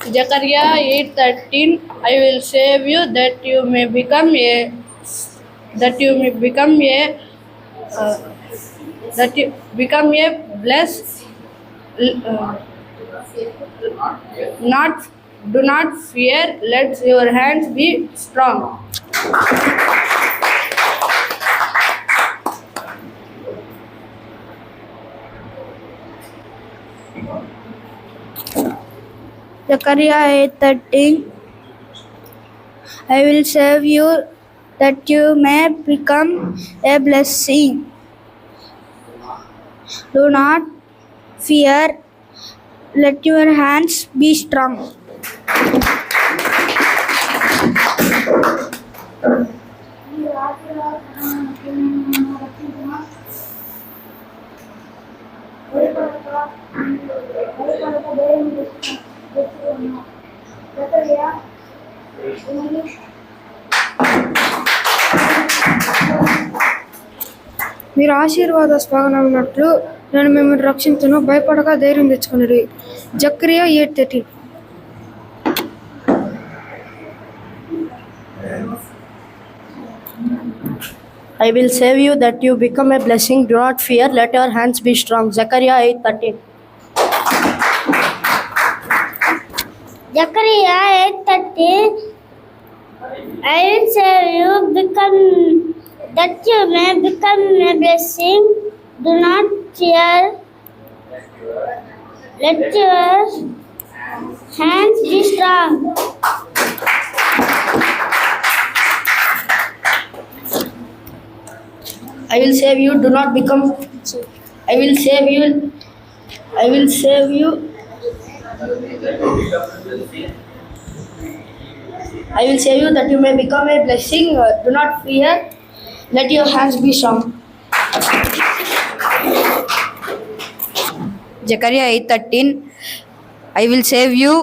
Zechariah 8:13. I will save you that you may become a uh, that you become a blessed. Uh, not Do not fear. Let your hands be strong. Zechariah 8:13. I will save you that you may become a blessing. Do not fear. Let your hands be strong. మీరు ఆశీర్వాదాస్పదమైనట్లు నేను మిమ్మల్ని రక్షించును, భయపడక ధైర్యం తెచ్చుకున్నది. జకర్యా 8:13. I will save you that you become a blessing. Do not fear. Let your hands be strong. Zechariah 8:13. Zechariah 8:13. I will save you that you may become a blessing. Do not fear. Let your hands be strong. I will save you. Do not become. I will save you. I will save you. I will save you that you may become a blessing. Do not fear. Let your hands be strong. Zechariah 8:13. I will save you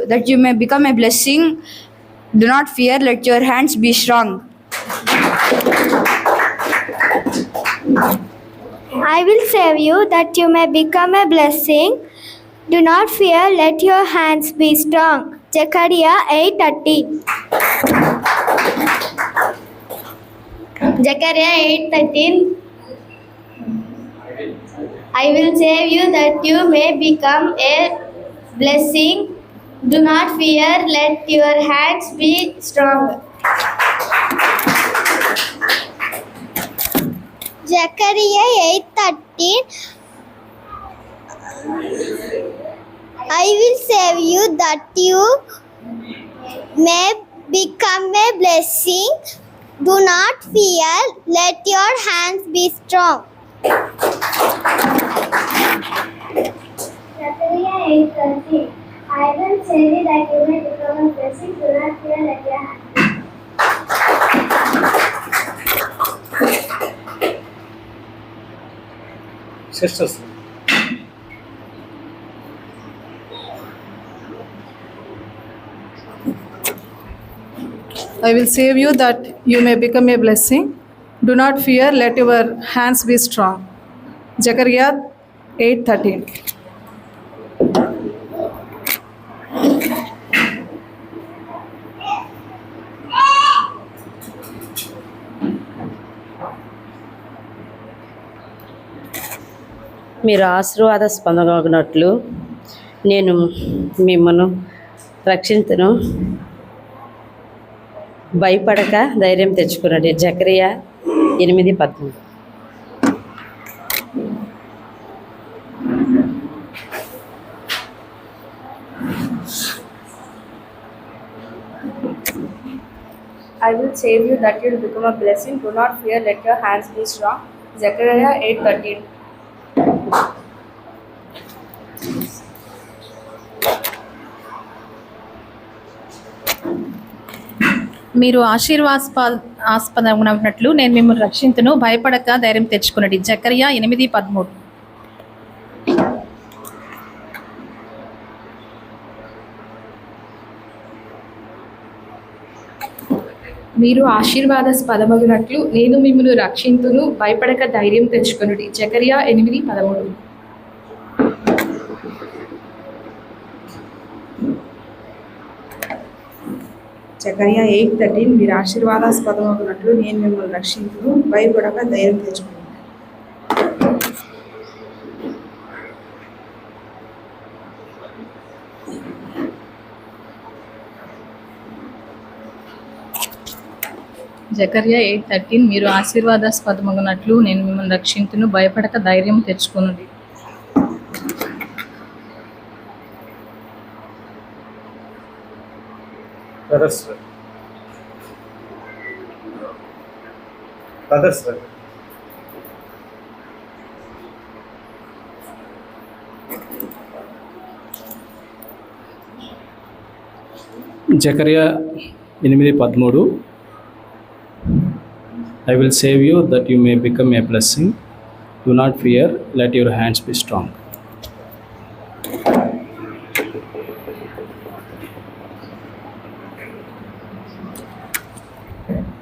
that you may become a blessing. Do not fear. Let your hands be strong. I will save you that you may become a blessing. Do not fear, let your hands be strong. Zechariah 8:13. Zechariah 8:13. I will save you that you may become a blessing. Do not fear, let your hands be strong. Zechariah 8:13. I will save you that you may become a blessing. Do not fear, let your hands be strong. Zechariah 8:13. I will save you that you may become a blessing. Do not fear, let your hands be strong. Sisters. I will save you that you may become a blessing. Do not fear, let your hands be strong. Zechariah 8:13. మీరు ఆశీర్వాదాస్పదమగునట్లు నేను మిమ్మను రక్షించును, భయపడక ధైర్యం తెచ్చుకున్నాడు. Zechariah 8:13. I will save you that you will become a blessing. Do not fear, let your hands be strong. Zechariah 8:13. మీరు ఆశీర్వాదాస్పదమునట్లు నేను మిమ్మల్ని రక్షించును, భయపడక ధైర్యం తెచ్చుకున్నది. జకరియా 8:13. మీరు ఆశీర్వాదాస్పదమగునట్లు నేను మిమ్మల్ని రక్షింతును, భయపడక ధైర్యం తెచ్చుకొనుడి. జకరియా 8:13. జకర్యా 8:13 మీరు ఆశీర్వాదాస్పదమగునట్లు నేను మిమ్మల్ని రక్షించును భయపడక ధైర్యం తెచ్చుకోండి. జకర్యా 8:13 మీరు ఆశీర్వాదాస్పదమగునట్లు నేను మిమ్మల్ని రక్షింతును భయపడక ధైర్యం తెచ్చుకొనుడి. జకర్యా 8:13 I will save you that you may become a blessing. Do not fear, let your hands be strong.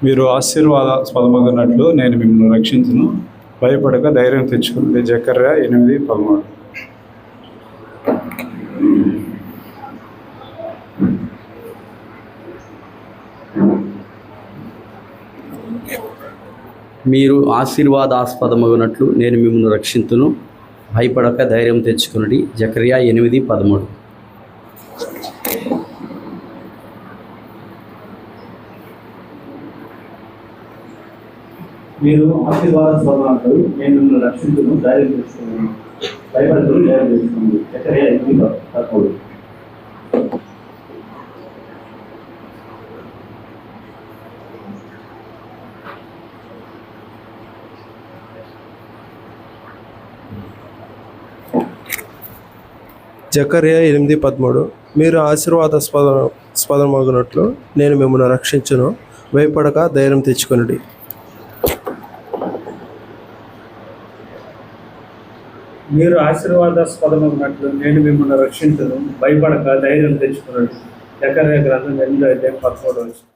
మీరు ఆశీర్వాదాస్పదమగునట్లు నేను మిమ్మల్ని రక్షించును భయపడక ధైర్యం తెచ్చుకున్నది. జకర్యా 8:13. మీరు ఆశీర్వాదాస్పదమగునట్లు నేను మిమ్మల్ని రక్షింతును భయపడక ధైర్యం తెచ్చుకున్నది. జకర్యా 8:13. మీరు ఆశీర్వాదాస్పదమగునట్లు నేను మిమ్మల్ని రక్షించును ధైర్యం తెచ్చుకున్నాను భయపడక ధైర్యం తెచ్చుకున్నది. జకర్యా 8:13. జకర్యా 8:13 మీరు ఆశీర్వాదాస్పదమగునట్లు నేను మిమ్మల్ని రక్షించును భయపడక ధైర్యం తెచ్చుకొనుడి. మీరు ఆశీర్వాదాస్పదమగునట్లు నేను మిమ్మల్ని రక్షించును భయపడక ధైర్యం తెచ్చుకున్నాడు. జకర్యా గ్రంథం 8:13.